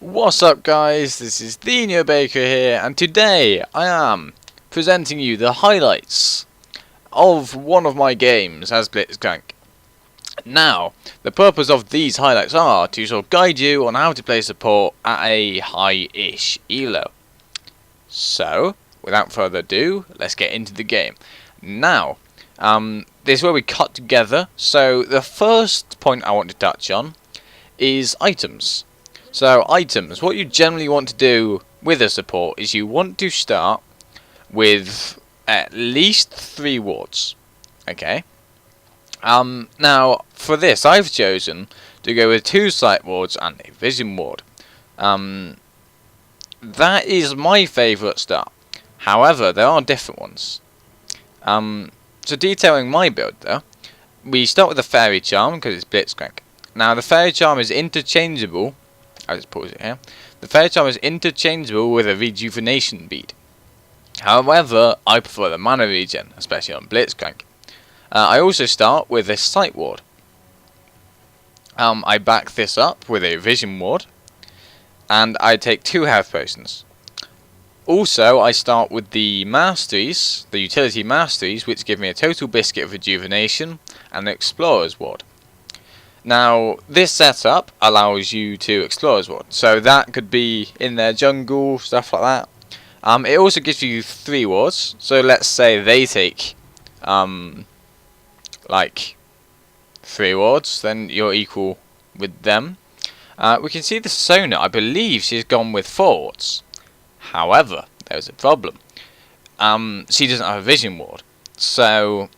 What's up guys, this is TheNewerBakery here, and today I am presenting you the highlights of one of my games as Blitzcrank. Now, the purpose of these highlights are to sort of guide you on how to play support at a high-ish elo. So, without further ado, let's get into the game. Now, this is where we cut together, so the first point I want to touch on is items. So items, what you generally want to do with a support is you want to start with at least 3 wards. Okay. Now for this I've chosen to go with 2 sight wards and a vision ward. That is my favourite start. However, there are different ones. So detailing my build though, we start with the fairy charm because it's Blitzcrank. Now the fairy charm is interchangeable. I'll just pause it here. The fairy charm is interchangeable with a rejuvenation bead. However, I prefer the mana regen, especially on Blitzcrank. I also start with a sight ward. I back this up with a vision ward, and I take 2 health potions. Also, I start with the masteries, the utility masteries, which give me a total biscuit of rejuvenation and an explorer's ward. Now, this setup allows you to explore as well, so that could be in their jungle, stuff like that. It also gives you 3 wards, so let's say they take, like, 3 wards, then you're equal with them. We can see the Sona, I believe she's gone with 4 wards. However, there's a problem. She doesn't have a vision ward, so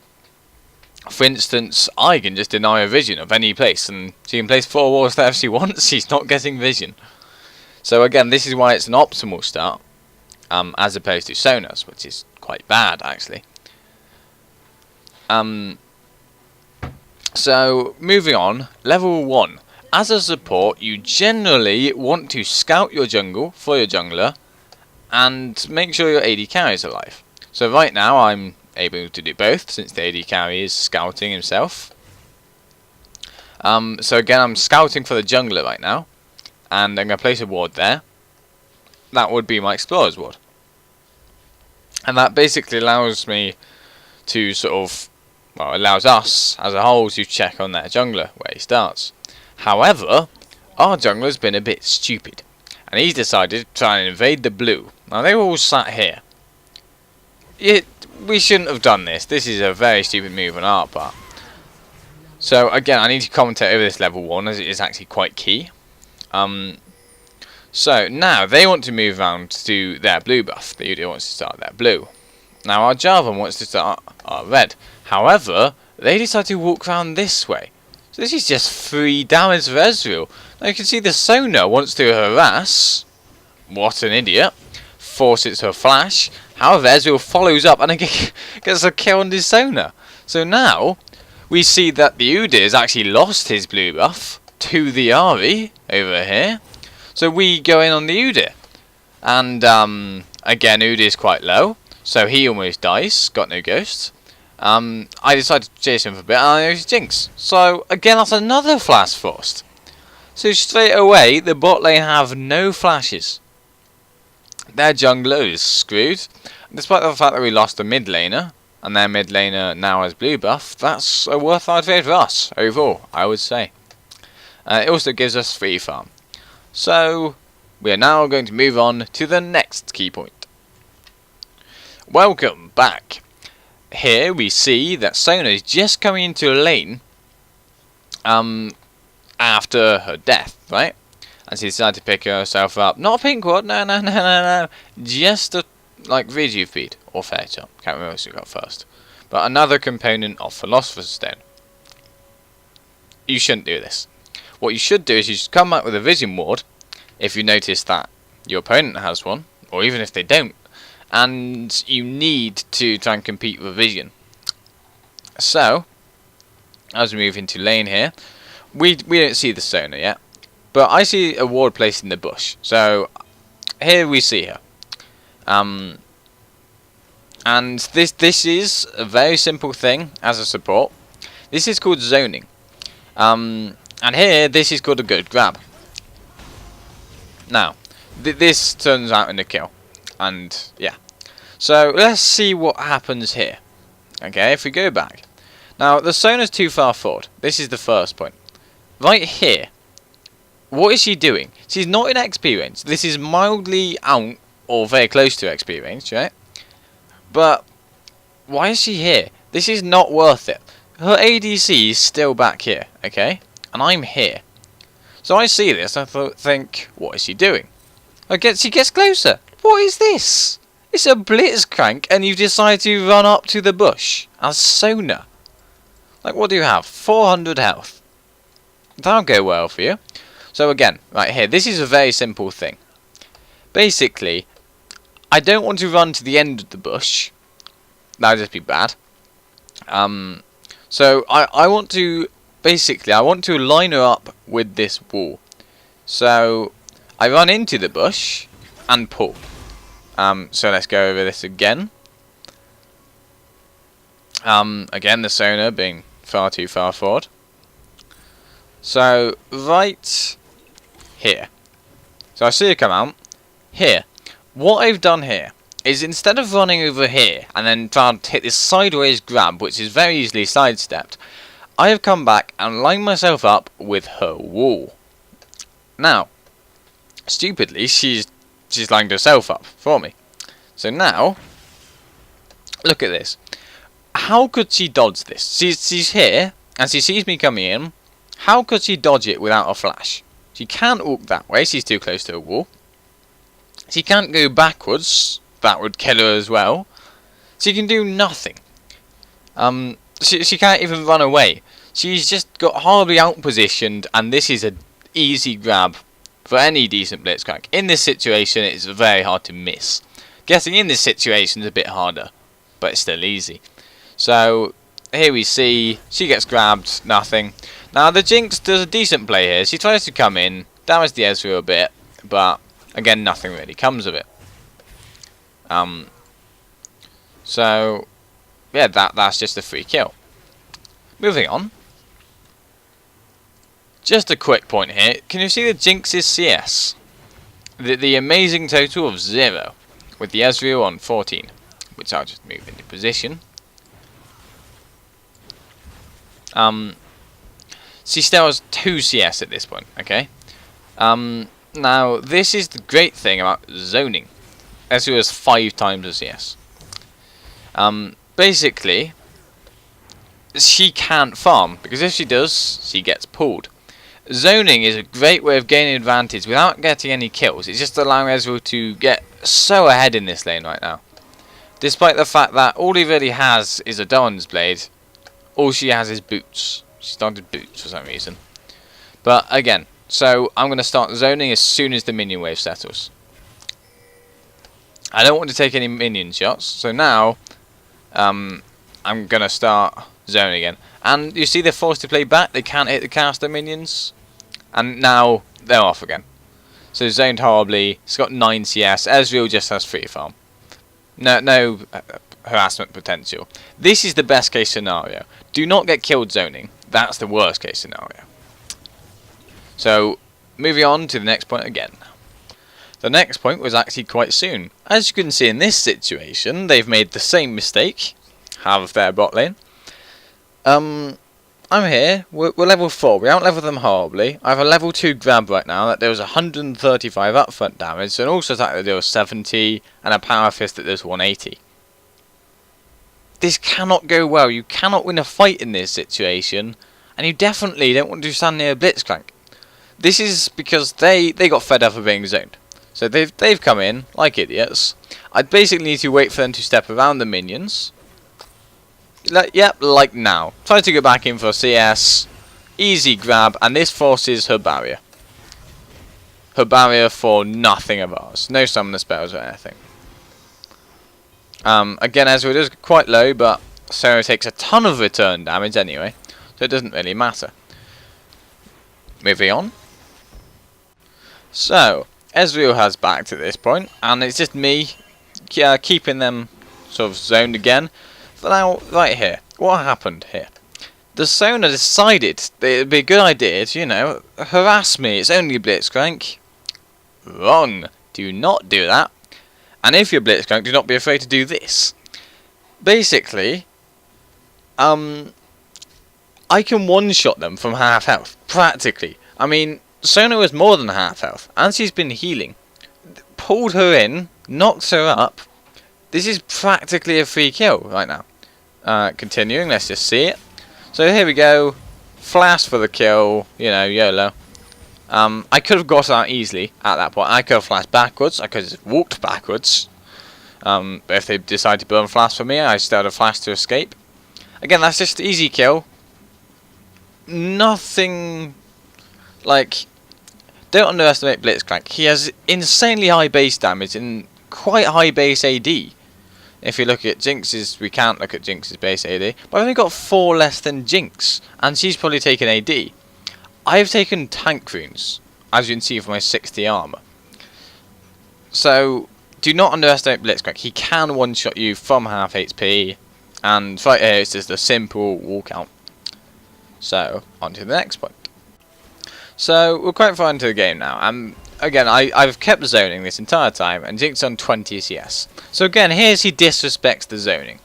for instance, I can just deny a vision of any place, and she can place 4 wards there if she wants. She's not getting vision. So again, this is why it's an optimal start, as opposed to Sona's, which is quite bad actually. So moving on, level 1. As a support, you generally want to scout your jungle for your jungler, and make sure your AD carry is alive. So right now I'm able to do both, since the AD carry is scouting himself. So again, I'm scouting for the jungler right now, and I'm going to place a ward there. That would be my explorer's ward, and that basically allows me to sort of, well, allows us as a whole to check on their jungler where he starts. However, our jungler's been a bit stupid, and he's decided to try and invade the blue. Now they were all sat here. We shouldn't have done this. This is a very stupid move on our part. So again, I need to commentate over this level 1 as it is actually quite key. So now they want to move around to their blue buff. The Udyr wants to start their blue. Now our Jarvan wants to start our red. However, they decide to walk around this way. So this is just free damage for Ezreal. Now you can see the Sona wants to harass. What an idiot. Force it to a flash. However, Ezreal follows up and gets a kill on his Sona. So now we see that the Udyr has actually lost his blue buff to the Ahri over here. So we go in on the Udyr. And again, Udyr is quite low, so he almost dies. Got no ghost. I decided to chase him for a bit, and I noticed Jinx. So again, that's another flash forced. So straight away, the bot lane have no flashes. Their jungler is screwed. Despite the fact that we lost a mid laner, and their mid laner now has blue buff, that's a worthwhile trade for us, overall, I would say. It also gives us free farm. So, we are now going to move on to the next key point. Welcome back. Here we see that Sona is just coming into a lane after her death, right? And she decided to pick herself up. Not a pink ward, no. Just a, like, rejuve bead, or fairy charm. Can't remember what we got first. But another component of Philosopher's Stone. You shouldn't do this. What you should do is you should come back with a vision ward, if you notice that your opponent has one, or even if they don't. And you need to try and compete with vision. So, as we move into lane here, we don't see the Sona yet. But I see a ward placed in the bush. So here we see her. And this is a very simple thing as a support. This is called zoning. And here this is called a good grab. Now, this turns out in a kill. And, yeah. So, let's see what happens here. Okay, if we go back. Now, the Sona's too far forward. This is the first point. Right here. What is she doing? She's not in XP range. This is mildly out, or very close to XP range, right? But, why is she here? This is not worth it. Her ADC is still back here, okay? And I'm here. So I see this, I think, what is she doing? She gets closer. What is this? It's a Blitzcrank, and you decide to run up to the bush as Sona. Like, what do you have? 400 health. That'll go well for you. So again, right here, this is a very simple thing. Basically, I don't want to run to the end of the bush. That would just be bad. So I want to, basically, I want to line her up with this wall. So I run into the bush and pull. So let's go over this again. Again, the Sona being far too far forward. So right here. So I see her come out. Here. What I've done here is instead of running over here and then trying to hit this sideways grab, which is very easily sidestepped, I have come back and lined myself up with her wall. Now, stupidly, she's lined herself up for me. So now, look at this. How could she dodge this? She's here, and she sees me coming in. How could she dodge it without a flash? She can't walk that way, she's too close to a wall. She can't go backwards, that would kill her as well. She can do nothing. She can't even run away. She's just got horribly outpositioned, and this is an easy grab for any decent Blitzcrank. In this situation, it's very hard to miss. Getting in this situation is a bit harder, but it's still easy. So, here we see, she gets grabbed, nothing. Now, the Jinx does a decent play here. She tries to come in, damage the Ezreal a bit, but, again, nothing really comes of it. So, yeah, that's just a free kill. Moving on. Just a quick point here. Can you see the Jinx's CS? The amazing total of 0, with the Ezreal on 14, which I'll just move into position. She still has 2 CS at this point, okay? Now, this is the great thing about zoning. Ezreal has 5 times the CS. Basically, she can't farm, because if she does, she gets pulled. Zoning is a great way of gaining advantage without getting any kills. It's just allowing Ezreal to get so ahead in this lane right now. Despite the fact that all he really has is a Dawn's Blade, all she has is boots. She started boots for some reason. But again, so I'm going to start zoning as soon as the minion wave settles. I don't want to take any minion shots, so now I'm going to start zoning again. And you see they're forced to play back, they can't hit the caster minions. And now they're off again. So zoned horribly, it's got 9 CS, Ezreal just has 3 farm. No harassment potential. This is the best case scenario. Do not get killed zoning, that's the worst case scenario. So, moving on to the next point again. The next point was actually quite soon. As you can see in this situation, they've made the same mistake, have their bot lane. I'm here, we're level 4, we out-level them horribly. I have a level 2 grab right now that does 135 upfront damage, and also attack that does 70, and a power fist that does 180. This cannot go well, you cannot win a fight in this situation, and you definitely don't want to stand near Blitzcrank. This is because they got fed up of being zoned. So they've come in, like idiots. I'd basically need to wait for them to step around the minions. Yep, like now. Try to go back in for CS. Easy grab, and this forces her barrier. Her barrier for nothing of ours. No summoner spells or anything. Again, Ezreal is quite low, but Sarah takes a ton of return damage anyway, so it doesn't really matter. Moving on. So, Ezreal has backed at this point, and it's just me keeping them sort of zoned again. But now, right here, what happened here? The Sona decided that it would be a good idea to, you know, harass me. It's only Blitzcrank. Wrong. Do not do that. And if you're Blitzcrank, do not be afraid to do this. Basically, I can one-shot them from half health, practically. I mean, Sona was more than half health, and she's been healing. Pulled her in, knocked her up. This is practically a free kill right now. Continuing, let's just see it. So here we go. Flash for the kill, you know, YOLO. I could have got out easily at that point. I could have flashed backwards. I could have walked backwards. But if they decide to burn flash for me, I still had a flash to escape. Again, that's just easy kill. Nothing like. Don't underestimate Blitzcrank. He has insanely high base damage and quite high base AD. If you look at Jinx's, we can't look at Jinx's base AD. But I've only got 4 less than Jinx, and she's probably taken AD. I've taken tank runes, as you can see from my 60 armor. So, do not underestimate Blitzcrank. He can one-shot you from half HP, and right here it's just a simple walkout. So, on to the next point. So, we're quite far into the game now, and again, I've kept zoning this entire time, and Jinx on 20 CS. So again, here's he disrespects the zoning.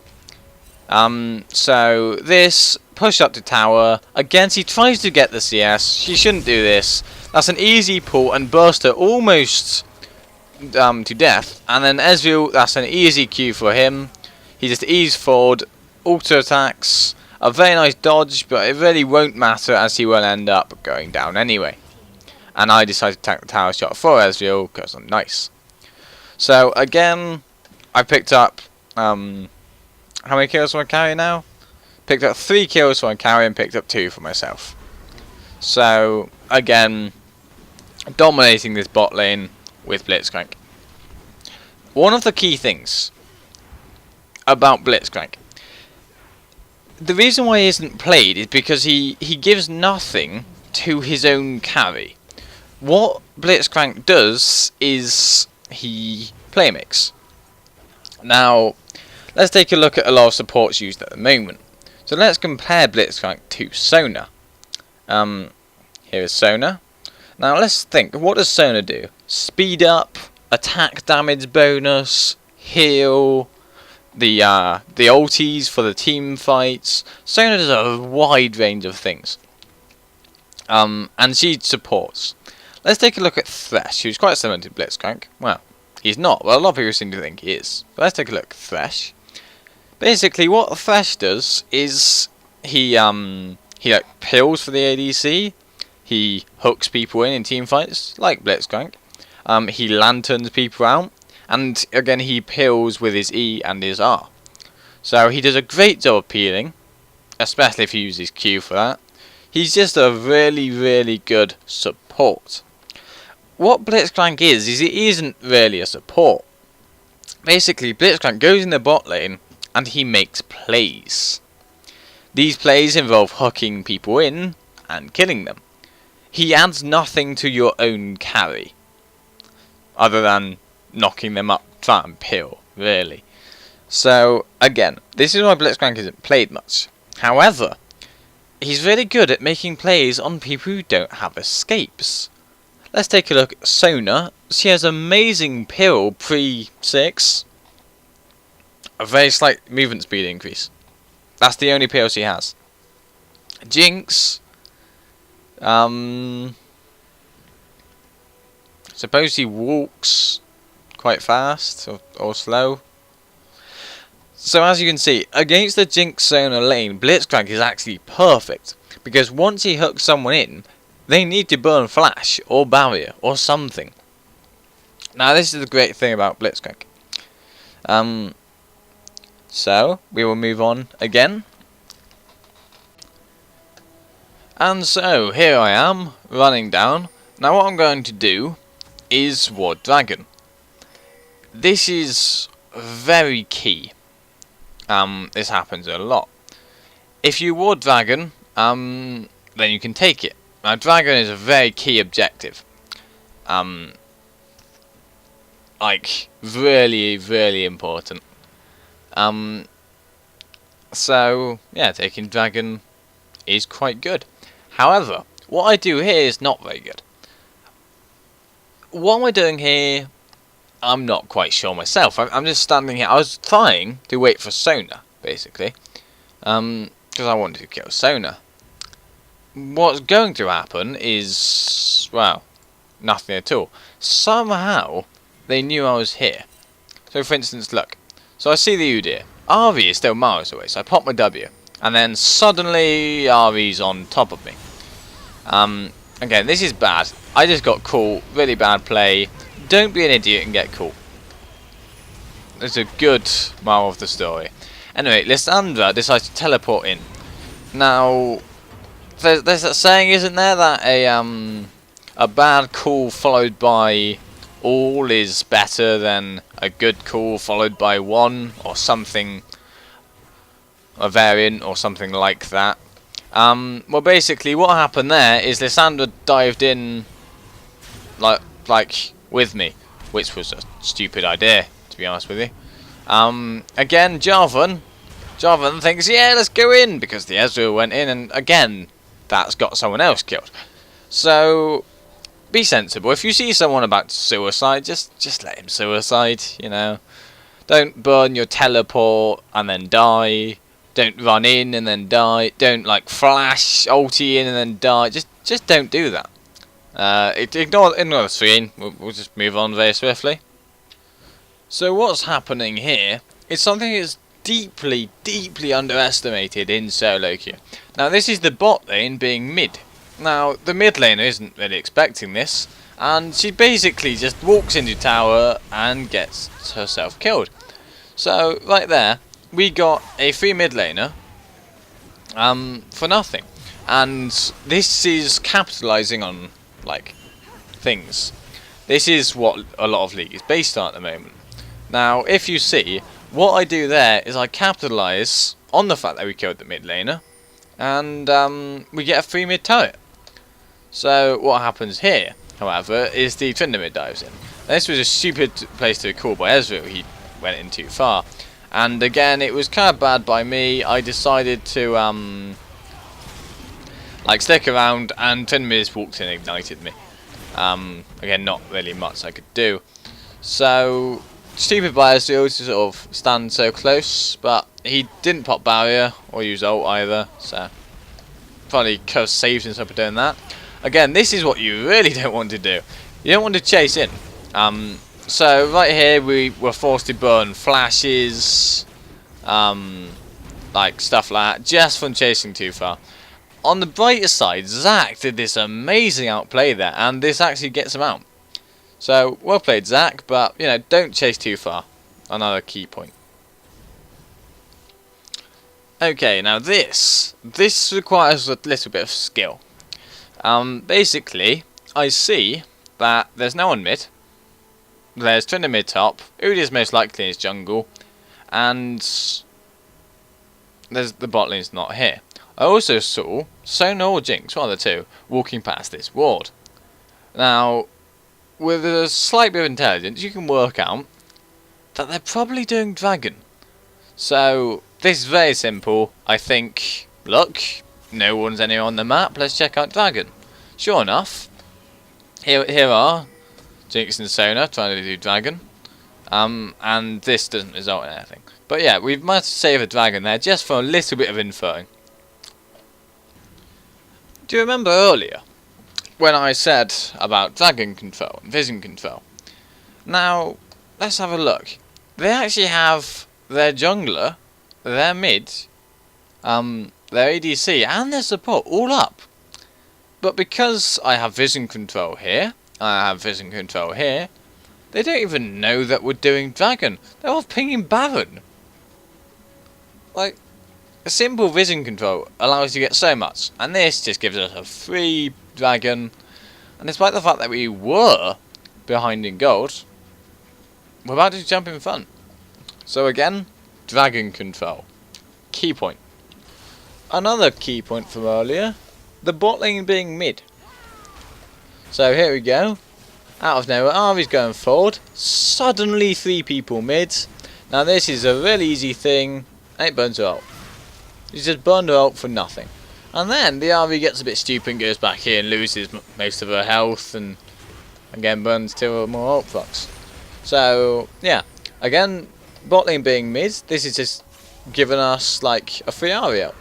So this push up to tower. Again, she tries to get the CS. She shouldn't do this. That's an easy pull and burst her almost to death. And then Ezreal, that's an easy Q for him. He just ease forward, auto attacks. A very nice dodge, but it really won't matter as he will end up going down anyway. And I decided to attack the tower shot for Ezreal because I'm nice. So again, I picked up how many kills do I carry now? Picked up 3 kills for my carry and picked up 2 for myself. So again, dominating this bot lane with Blitzcrank. One of the key things about Blitzcrank, the reason why he isn't played is because he gives nothing to his own carry. What Blitzcrank does is he playmix. Now, let's take a look at a lot of supports used at the moment. So let's compare Blitzcrank to Sona. Here is Sona. Now let's think, what does Sona do? Speed up, attack damage bonus, heal, the ulties for the team fights. Sona does a wide range of things. And she supports. Let's take a look at Thresh, who's quite similar to Blitzcrank. Well, he's not. Well, a lot of people seem to think he is. But let's take a look at Thresh. Basically, what Thresh does is he like pills for the ADC. He hooks people in team fights, like Blitzcrank. He lanterns people out, and again he pills with his E and his R. So he does a great job of peeling, especially if you use his Q for that. He's just a really, really good support. What Blitzcrank is he isn't really a support. Basically, Blitzcrank goes in the bot lane and he makes plays. These plays involve hooking people in and killing them. He adds nothing to your own carry, other than knocking them up, try and peel, really. So, again, this is why Blitzcrank isn't played much. However, he's really good at making plays on people who don't have escapes. Let's take a look at Sona. She has amazing peel pre-6. A very slight movement speed increase. That's the only peel she has. Jinx. Suppose he walks quite fast or slow. So as you can see, against the Jinx Sona lane, Blitzcrank is actually perfect. Because once he hooks someone in, they need to burn flash or barrier or something. Now this is the great thing about Blitzcrank. So we will move on again. And so here I am running down. Now what I'm going to do is Ward Dragon. This is very key. This happens a lot. If you Ward Dragon, then you can take it. Now Dragon is a very key objective. Like really, really important. So yeah, taking Dragon is quite good. However, what I do here is not very good. what am I doing here? I'm not quite sure myself. I'm just standing here. I was trying to wait for Sona, basically. Because I wanted to kill Sona. What's going to happen is, well, nothing at all. Somehow, they knew I was here. So, for instance, look. So, I see the Udyr. Ari is still miles away, so I pop my W. And then, suddenly, Ari's on top of me. Again, this is bad. I just got caught. Really bad play. Don't be an idiot and get caught. There's a good moral of the story. Anyway, Lysandra decides to teleport in. Now, there's that saying, isn't there, that a bad call followed by all is better than a good call followed by one, or something, a variant, or something like that. Well, basically, what happened there is Lysandra dived in, like with me, which was a stupid idea, to be honest with you. Again, Jarvan thinks, yeah, let's go in, because the Ezreal went in, and again, that's got someone else killed. So, be sensible. If you see someone about to suicide, just let him suicide, you know. Don't burn your teleport and then die. Don't run in and then die. Don't, like, flash, ulti in and then die. Just don't do that. Ignore the screen. We'll just move on very swiftly. So what's happening here is something that's deeply, deeply underestimated in solo queue. Now this is the bot lane being mid. Now the mid laner isn't really expecting this, and she basically just walks into tower and gets herself killed. So right there, we got a free mid laner for nothing, and this is capitalizing on like things. This is what a lot of League is based on at the moment. Now, if you see, what I do there is I capitalize on the fact that we killed the mid laner, and we get a free mid turret. So what happens here, however, is the Tryndamere dives in. Now, this was a stupid place to call by Ezreal. He went in too far, and again, it was kind of bad by me. I decided to like stick around, and Tryndamere just walked in and ignited me. Again, not really much I could do. So stupid by Ezreal to sort of stand so close, but he didn't pop barrier or use ult either, so probably could have saved himself by doing that. Again, this is what you really don't want to do. You don't want to chase in. So right here we were forced to burn flashes, like stuff like that, just from chasing too far. On the brighter side, Zac did this amazing outplay there, and this actually gets him out. So, well played, Zac, but, you know, don't chase too far. Another key point. Okay, now this requires a little bit of skill. Basically, I see that there's no one mid. There's Tryndamere mid top, Udyr's most likely in his jungle, and there's the bot lane's not here. I also saw Sona or Jinx, one of the two, walking past this ward. Now, with a slight bit of intelligence, you can work out that they're probably doing dragon. So, this is very simple. I think, look, no one's anywhere on the map, let's check out dragon. Sure enough, here are Jinx and Sona trying to do dragon. And this doesn't result in anything. But yeah, we've managed to save a dragon there just for a little bit of inferring. Do you remember earlier when I said about dragon control and vision control? Now, let's have a look. They actually have their jungler, their mid, their ADC and their support all up. But because I have vision control here, I have vision control here, they don't even know that we're doing dragon. They're all pinging Baron. Like, a simple vision control allows you to get so much, and this just gives us a free dragon. And despite the fact that we were behind in gold, we're about to jump in front. So again, dragon control. Key point. Another key point from earlier, the bot lane being mid. So here we go. Out of nowhere, Ari's going forward. Suddenly 3 people mid. Now this is a really easy thing. And it burns her ult. She's just burned her ult for nothing. And then the Ari gets a bit stupid and goes back here and loses most of her health. And again burns 2 or more ult procs. So yeah, again, bot lane being mid, this is just giving us like a free Ahri ult.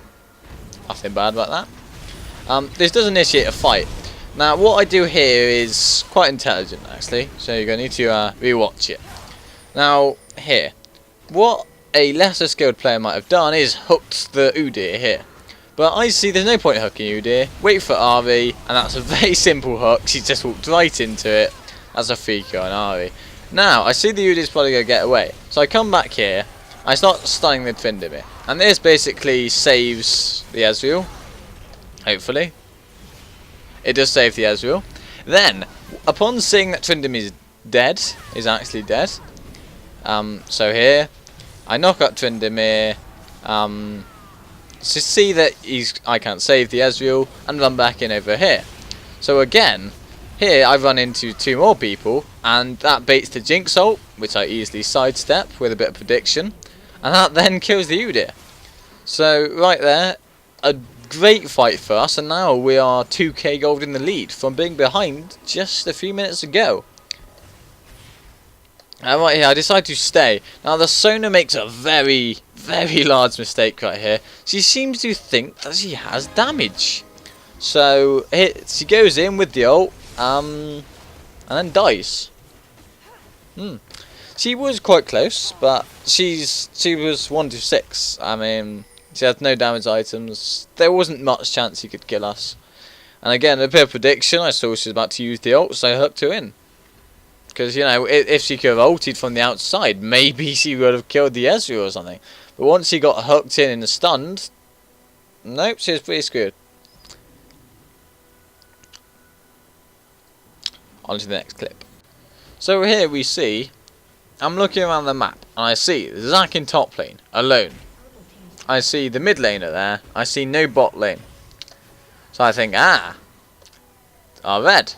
Nothing bad about that. This does initiate a fight. Now what I do here is quite intelligent actually, so you're going to need to rewatch it. Now here, what a lesser skilled player might have done is hooked the Udyr here. But I see there's no point hooking Udyr, wait for Ahri, and that's a very simple hook. She just walked right into it. That's a free kill on Ahri. Now, I see the Udyr's probably going to get away. So I come back here, I start stunning the Tryndamere. And this basically saves the Ezreal. Hopefully. It does save the Ezreal. Then, upon seeing that Tryndamere is actually dead. So here, I knock up Tryndamere. To see that I can't save the Ezreal and run back in over here. So again, here I run into 2 more people and that baits the Jinx ult, which I easily sidestep with a bit of prediction, and that then kills the Udyr. So right there, a great fight for us, and now we are 2k gold in the lead from being behind just a few minutes ago. Right here, I decide to stay. Now the Sona makes a very, very large mistake right here. She seems to think that she has damage. So she goes in with the ult, and then dies. She was quite close, but she was 1 to 6. I mean, she had no damage items. There wasn't much chance she could kill us. And again, a bit of prediction. I saw she was about to use the ult, so I hooked her in. Because, you know, if she could have ulted from the outside, maybe she would have killed the Ezreal or something. But once she got hooked in and stunned, nope, she was pretty screwed. On to the next clip. So here we see, I'm looking around the map, and I see Zac in top lane, alone. I see the mid laner there, I see no bot lane. So I think, our red.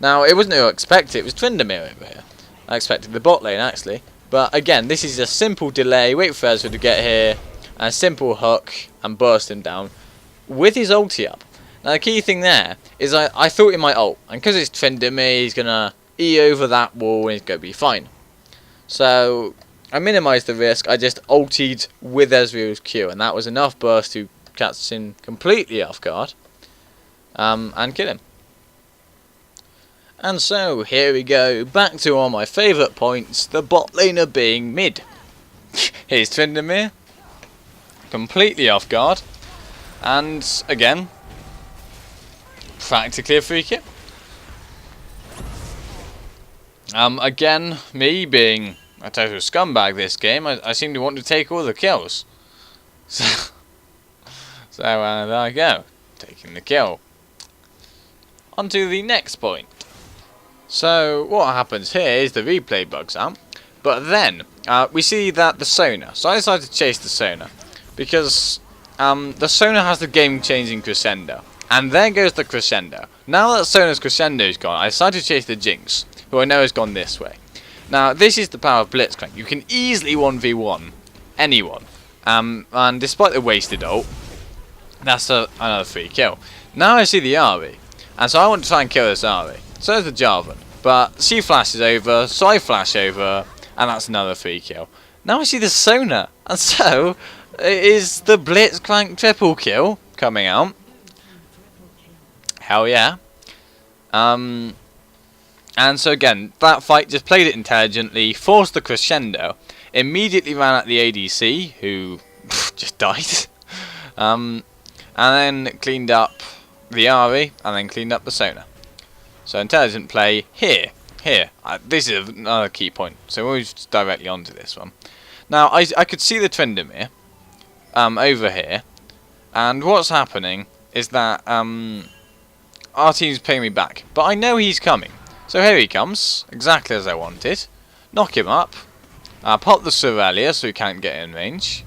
Now, it wasn't who I expected, it was Tryndamere over here. I expected the bot lane, actually. But again, this is a simple delay, wait for Ezreal to get here, and a simple hook, and burst him down, with his ulti up. Now, the key thing there is I thought he might ult, and because it's Tryndamere, he's going to E over that wall, and he's going to be fine. So, I minimised the risk, I just ultied with Ezreal's Q, and that was enough burst to catch him completely off guard, and kill him. And so, here we go, back to one of my favourite points, the bot laner being mid. Here's Tryndamere, completely off guard, and again, practically a free kill. Again, me being a total scumbag this game, I seem to want to take all the kills. So there I go, taking the kill. On to the next point. So what happens here is the replay bugs out, but then we see that the Sona. So I decided to chase the Sona because the Sona has the game-changing crescendo, and there goes the crescendo. Now that Sona's crescendo is gone, I decided to chase the Jinx, who I know has gone this way. Now this is the power of Blitzcrank. You can easily 1v1 anyone, and despite the wasted ult, that's another free kill. Now I see the Ahri, and so I want to try and kill this Ahri. So there's the Jarvan, but she flashes over, so I flash over, and that's another free kill. Now I see the Sona, and so it is the Blitzcrank triple kill coming out. Hell yeah. And so again, that fight just played it intelligently, forced the crescendo, immediately ran at the ADC, who just died, and then cleaned up the Ahri, and then cleaned up the Sona. So intelligent play here. This is another key point. So we'll move directly onto this one. Now I could see the Tryndamere over here, and what's happening is that our team's paying me back, but I know he's coming. So here he comes, exactly as I wanted. Knock him up. Pop the Sorelia so he can't get in range.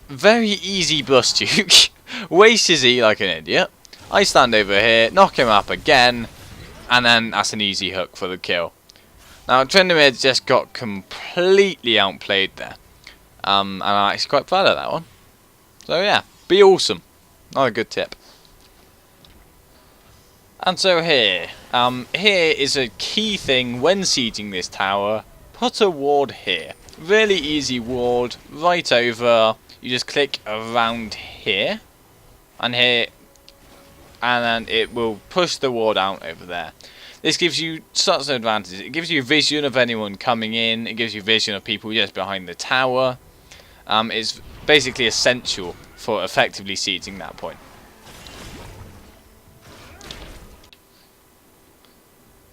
Very easy bust juke. Wastes his E like an idiot. I stand over here, knock him up again, and then that's an easy hook for the kill. Now Tryndamere just got completely outplayed there, and I'm actually quite proud of that one. So yeah, be awesome. Not a good tip. And so here is a key thing when sieging this tower. Put a ward here. Really easy ward, right over. You just click around here, and here, and then it will push the ward out over there. This gives you such an advantage. It gives you vision of anyone coming in. It gives you vision of people just behind the tower. It's basically essential for effectively sieging that point.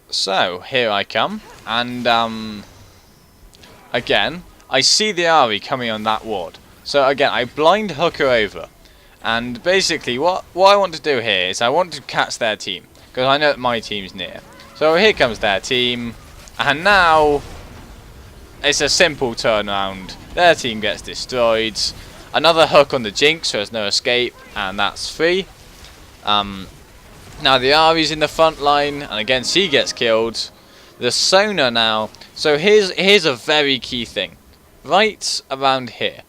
So here I come, and again I see the Ari coming on that ward. So again I blind hook her over, and basically what I want to do here is I want to catch their team, because I know that my team's near. So here comes their team, and now it's a simple turnaround. Their team gets destroyed. Another hook on the Jinx, so there's no escape, and that's free. Now the Ari's in the front line, and again she gets killed. The Sona now. So here's a very key thing, right around here.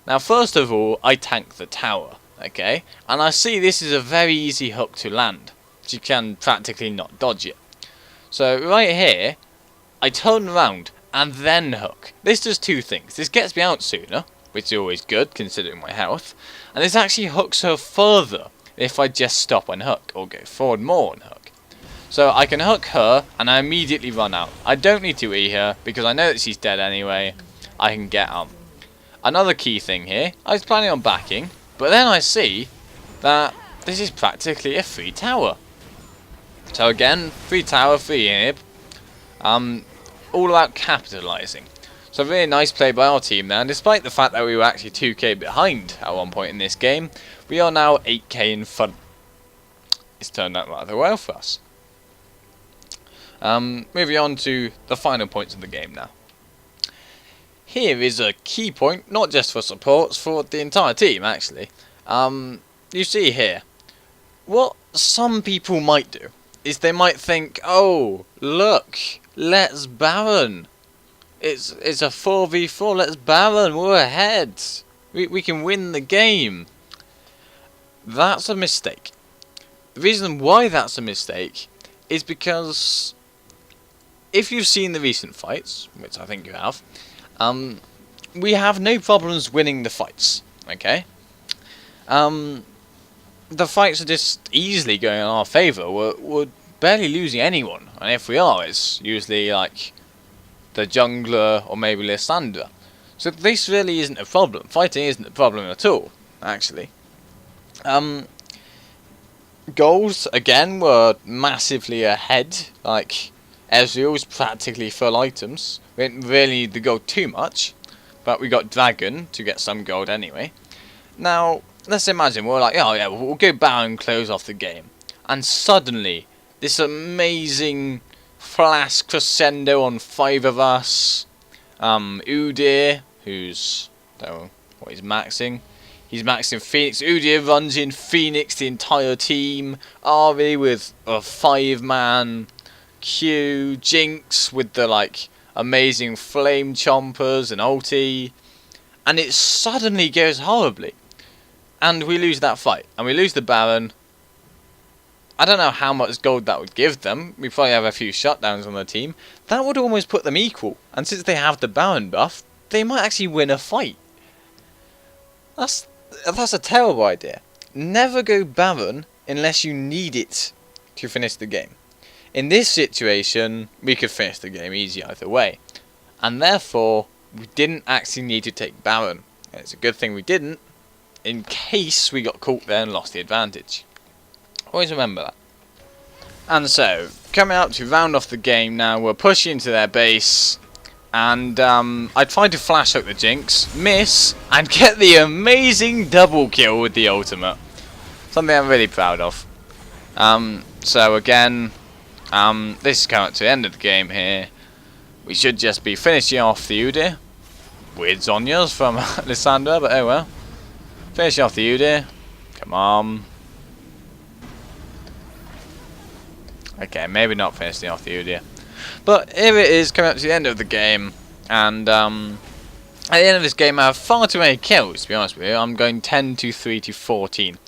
Now first of all, I tank the tower, okay, and I see this is a very easy hook to land. You can practically not dodge it. So right here, I turn around and then hook. This does two things. This gets me out sooner, which is always good considering my health, and this actually hooks her further if I just stop and hook, or go forward more and hook. So I can hook her and I immediately run out. I don't need to E her because I know that she's dead anyway. I can get out. Another key thing here, I was planning on backing, but then I see that this is practically a free tower. So again, free tower, free inhib. All about capitalising. So really nice play by our team there, and despite the fact that we were actually 2k behind at one point in this game, we are now 8k in front. It's turned out rather well for us. Moving on to the final points of the game now. Here is a key point, not just for supports, for the entire team actually. You see here, what some people might do is they might think, oh look, let's Baron. It's a 4v4, let's Baron, we're ahead. We can win the game. That's a mistake. The reason why that's a mistake is because if you've seen the recent fights, which I think you have, we have no problems winning the fights, okay? The fights are just easily going in our favour. We're barely losing anyone, and if we are, it's usually like the jungler or maybe Lysandra. So this really isn't a problem. Fighting isn't a problem at all, actually. Goals, again, were massively ahead. Like, Ezreal's practically full items. We didn't really need the gold too much, but we got Dragon to get some gold anyway. Now, let's imagine we're like, oh yeah, we'll go Baron and close off the game. And suddenly, this amazing flash crescendo on 5 of us. Udyr, who's, what he's maxing. He's maxing Phoenix. Udyr runs in Phoenix, the entire team. Ari with a 5-man. Q, Jinx with the like amazing flame chompers and ulti. And it suddenly goes horribly. And we lose that fight. And we lose the Baron. I don't know how much gold that would give them. We probably have a few shutdowns on the team. That would almost put them equal. And since they have the Baron buff, they might actually win a fight. That's a terrible idea. Never go Baron unless you need it to finish the game. In this situation, we could finish the game easy either way. And therefore, we didn't actually need to take Baron. And it's a good thing we didn't, in case we got caught there and lost the advantage. Always remember that. And so, coming up to round off the game now, we're pushing into their base. And I tried to flash hook the Jinx, miss, and get the amazing double kill with the ultimate. Something I'm really proud of. So again, this is coming up to the end of the game here. We should just be finishing off the Udyr. Weird Zhonya's from Lysandra, but oh well. Finishing off the Udyr. Come on. Okay, maybe not finishing off the Udyr. But here it is, coming up to the end of the game. And at the end of this game, I have far too many kills, to be honest with you. I'm going 10 to 3 to 14.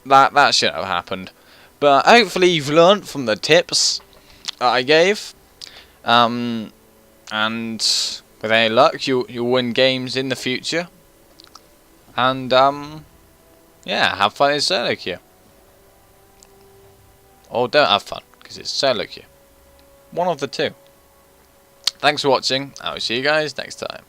that shouldn't have happened. But hopefully you've learnt from the tips that I gave. And with any luck, you'll win games in the future. And yeah, have fun in solo queue. Or don't have fun, because it's solo queue. One of the two. Thanks for watching. I will see you guys next time.